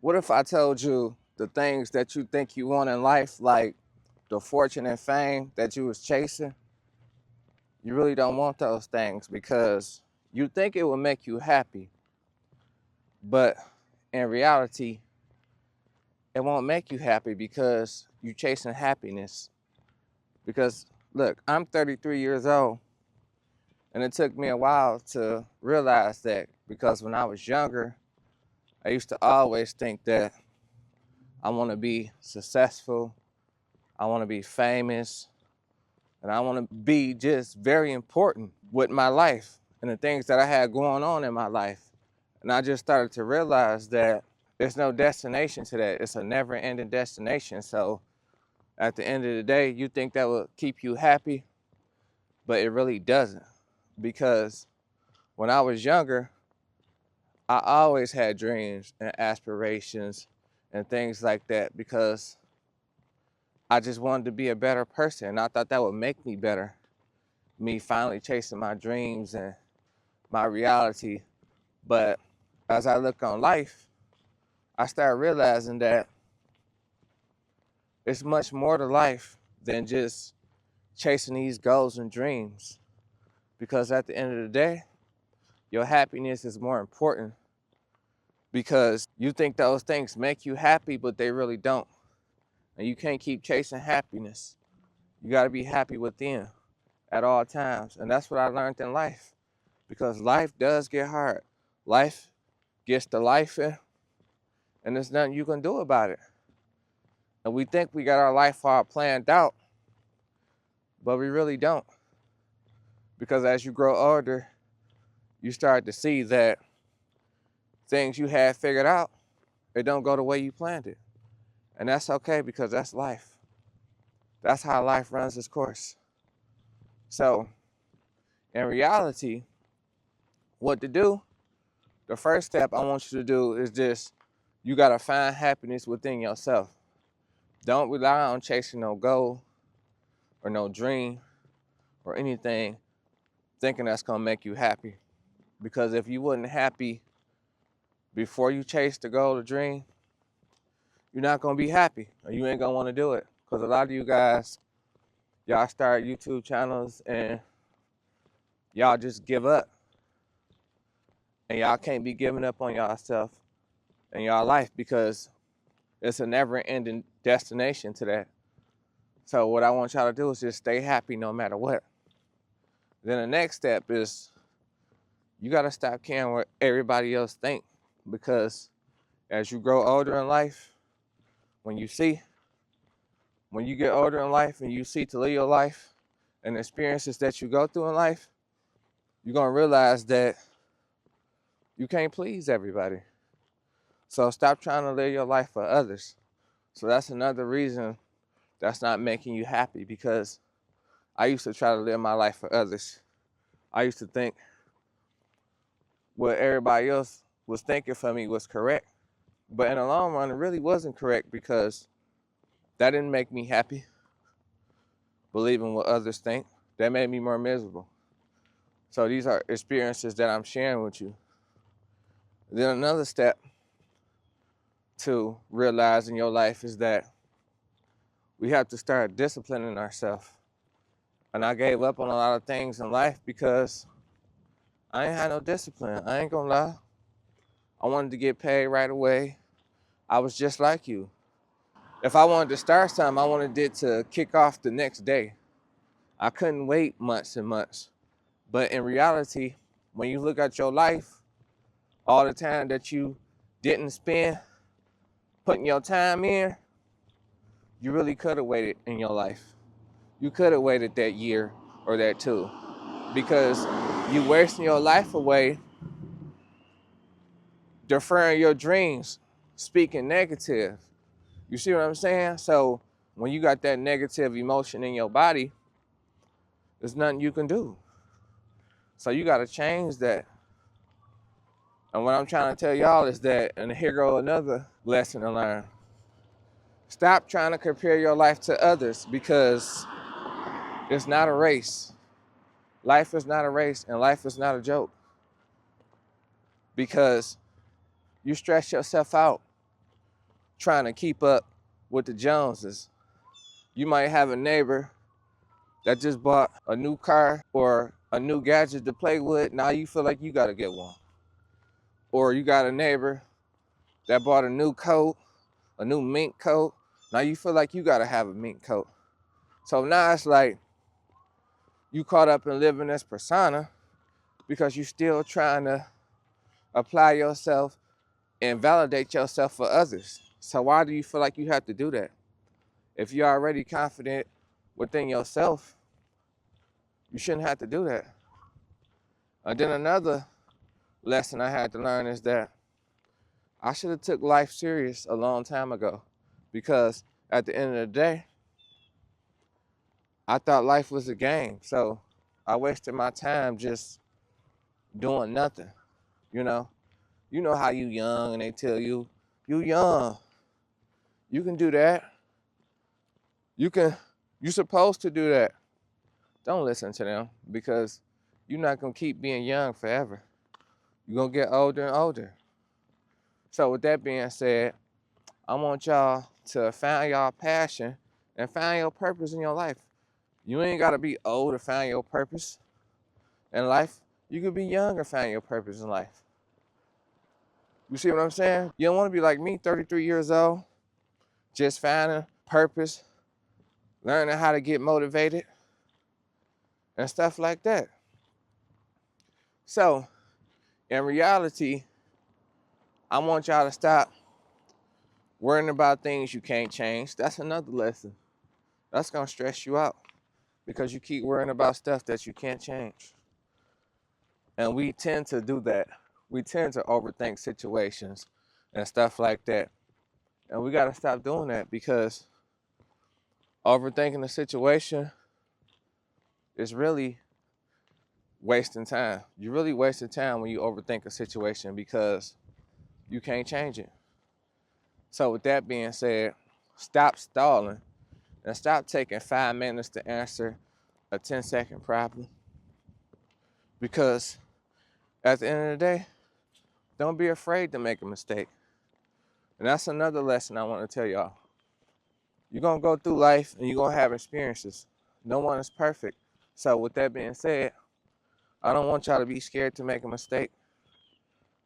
What if I told you the things that you think you want in life, like the fortune and fame that you was chasing, you really don't want those things because you think it will make you happy, but in reality, it won't make you happy because you're chasing happiness. Because look, I'm 33 years old, and it took me a while to realize that because when I was younger, I used to always think that I want to be successful, I want to be famous, and I want to be just very important with my life and the things that I had going on in my life. And I just started to realize that there's no destination to that. It's a never ending destination. So at the end of the day, you think that will keep you happy, but it really doesn't. Because when I was younger, I always had dreams and aspirations and things like that because I just wanted to be a better person. And I thought that would make me better. Me finally chasing my dreams and my reality. But as I look on life, I started realizing that it's much more to life than just chasing these goals and dreams. Because at the end of the day, your happiness is more important because you think those things make you happy, but they really don't. And you can't keep chasing happiness. You got to be happy within at all times. And that's what I learned in life because life does get hard. Life gets to life and there's nothing you can do about it. And we think we got our life all planned out, but we really don't. Because as you grow older, you start to see that things you had figured out, it don't go the way you planned it. And that's okay because that's life. That's how life runs its course. So in reality, what to do, the first step I want you to do is just, you gotta find happiness within yourself. Don't rely on chasing no goal or no dream or anything thinking that's gonna make you happy. Because if you wasn't happy before you chase the goal or dream, you're not gonna be happy or you ain't gonna wanna do it. Because a lot of you guys, y'all start YouTube channels and y'all just give up. And y'all can't be giving up on yourself and y'all life because it's a never ending destination to that. So what I want y'all to do is just stay happy no matter what. Then the next step is you gotta stop caring what everybody else think because as you grow older in life, when you get older in life and you see to live your life and the experiences that you go through in life, you're gonna realize that you can't please everybody. So stop trying to live your life for others. So that's another reason that's not making you happy because I used to try to live my life for others. I used to think what everybody else was thinking for me was correct. But in the long run, it really wasn't correct because that didn't make me happy. Believing what others think, that made me more miserable. So these are experiences that I'm sharing with you. Then another step to realize in your life is that we have to start disciplining ourselves. And I gave up on a lot of things in life because I ain't had no discipline. I ain't gonna lie. I wanted to get paid right away. I was just like you. If I wanted to start something, I wanted it to kick off the next day. I couldn't wait months and months. But in reality, when you look at your life, all the time that you didn't spend putting your time in, you really could have waited in your life. You could have waited that year or that two because you wasting your life away deferring your dreams, speaking negative. You see what I'm saying? So when you got that negative emotion in your body, there's nothing you can do. So you got to change that. And what I'm trying to tell y'all is that, and here go another lesson to learn. Stop trying to compare your life to others because it's not a race. Life is not a race and life is not a joke. Because you stress yourself out trying to keep up with the Joneses. You might have a neighbor that just bought a new car or a new gadget to play with. Now you feel like you gotta get one. Or you got a neighbor that bought a new coat, a new mink coat. Now you feel like you gotta have a mink coat. So now it's like you caught up in living this persona because you still trying to apply yourself and validate yourself for others. So why do you feel like you have to do that? If you're already confident within yourself, you shouldn't have to do that. And then another lesson I had to learn is that I should have took life serious a long time ago, because at the end of the day, I thought life was a game. So I wasted my time just doing nothing. You know, you know how you young and they tell you, you young, you can do that. You supposed to do that. Don't listen to them, because you're not gonna keep being young forever. You're gonna get older and older. So with that being said, I want y'all to find y'all passion and find your purpose in your life. You ain't gotta be old to find your purpose in life. You could be young and find your purpose in life. You see what I'm saying? You don't wanna be like me, 33 years old, just finding purpose, learning how to get motivated, and stuff like that. So, in reality, I want y'all to stop worrying about things you can't change. That's another lesson. That's gonna stress you out because you keep worrying about stuff that you can't change. And we tend to do that. We tend to overthink situations and stuff like that. And we gotta stop doing that, because overthinking the situation is really wasting time. You're really wasting time when you overthink a situation because you can't change it. So with that being said, stop stalling and stop taking 5 minutes to answer a 10-second problem. Because at the end of the day, don't be afraid to make a mistake. And that's another lesson I want to tell y'all. You're going to go through life and you're going to have experiences. No one is perfect. So with that being said, I don't want y'all to be scared to make a mistake,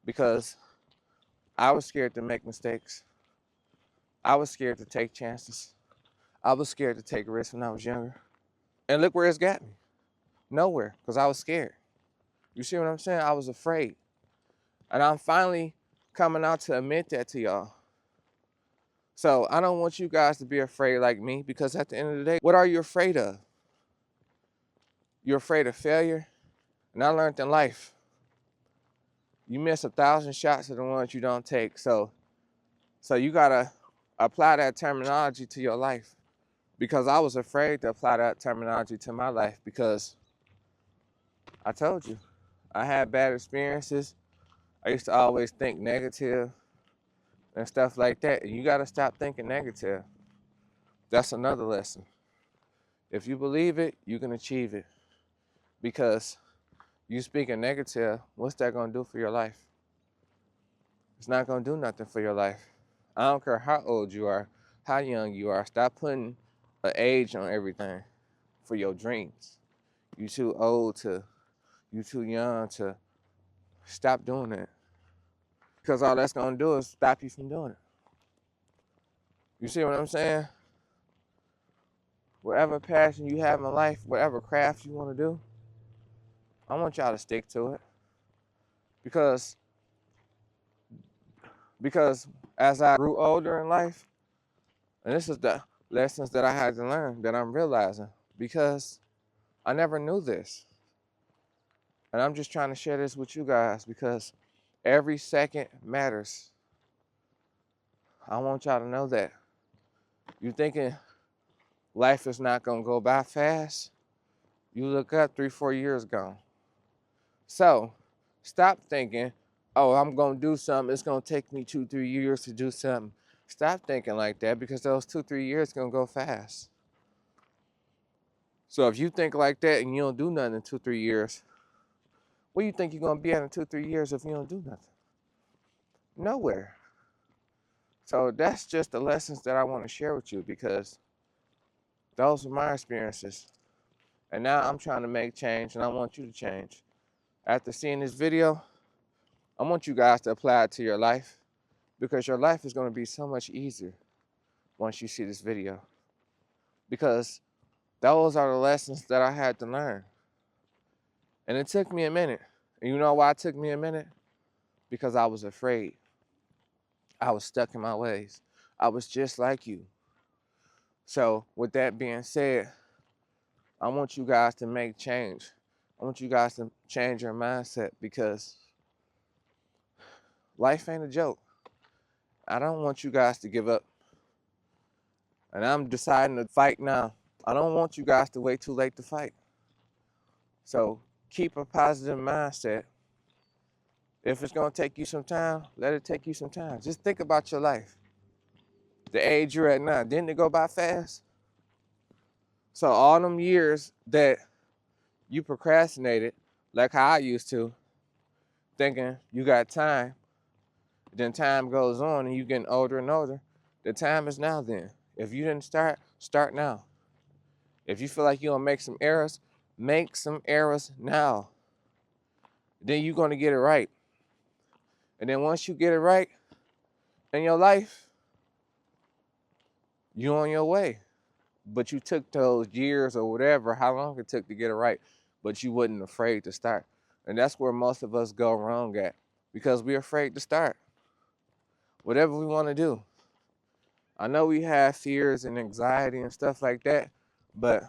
because I was scared to make mistakes. I was scared to take chances. I was scared to take risks when I was younger. And look where it's got me. Nowhere, because I was scared. You see what I'm saying? I was afraid. And I'm finally coming out to admit that to y'all. So I don't want you guys to be afraid like me, because at the end of the day, what are you afraid of? You're afraid of failure? And I learned in life, you miss 1,000 shots of the ones you don't take. So you gotta apply that terminology to your life, because I was afraid to apply that terminology to my life, because I told you, I had bad experiences. I used to always think negative and stuff like that. And you gotta stop thinking negative. That's another lesson. If you believe it, you can achieve it. Because you speaking negative, what's that gonna do for your life? It's not gonna do nothing for your life. I don't care how old you are, how young you are. Stop putting an age on everything for your dreams. You too old to, you too young to. Stop doing that. Because all that's gonna do is stop you from doing it. You see what I'm saying? Whatever passion you have in life, whatever craft you wanna do, I want y'all to stick to it. Because as I grew older in life, and this is the lessons that I had to learn that I'm realizing, because I never knew this. And I'm just trying to share this with you guys, because every second matters. I want y'all to know that. You thinking life is not gonna go by fast? You look up, 3-4 years gone. So stop thinking, oh, I'm gonna do something, it's gonna take me 2-3 years to do something. Stop thinking like that, because those 2-3 years gonna go fast. So if you think like that and you don't do nothing in 2-3 years, where you think you're gonna be at in 2-3 years if you don't do nothing? Nowhere. So that's just the lessons that I want to share with you, because those are my experiences. And now I'm trying to make change, and I want you to change. After seeing this video, I want you guys to apply it to your life, because your life is going to be so much easier once you see this video. Because those are the lessons that I had to learn. And it took me a minute. And you know why it took me a minute? Because I was afraid. I was stuck in my ways. I was just like you. So with that being said, I want you guys to make change. I want you guys to change your mindset, because life ain't a joke. I don't want you guys to give up. And I'm deciding to fight now. I don't want you guys to wait too late to fight. So keep a positive mindset. If it's going to take you some time, let it take you some time. Just think about your life. The age you're at now, didn't it go by fast? So all them years that you procrastinated, like how I used to, thinking you got time, then time goes on and you're getting older and older. The time is now then. If you didn't start, start now. If you feel like you're going to make some errors now. Then you're going to get it right. And then once you get it right in your life, you're on your way. But you took those years or whatever, how long it took to get it right, but you wasn't afraid to start. And that's where most of us go wrong at, because we're afraid to start. Whatever we want to do. I know we have fears and anxiety and stuff like that, but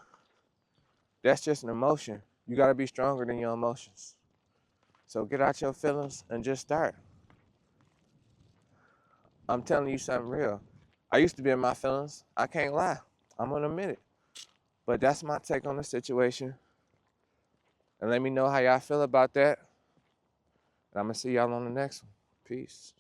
that's just an emotion. You got to be stronger than your emotions. So get out your feelings and just start. I'm telling you something real. I used to be in my feelings. I can't lie. I'm going to admit it. But that's my take on the situation. And let me know how y'all feel about that. And I'm going to see y'all on the next one. Peace.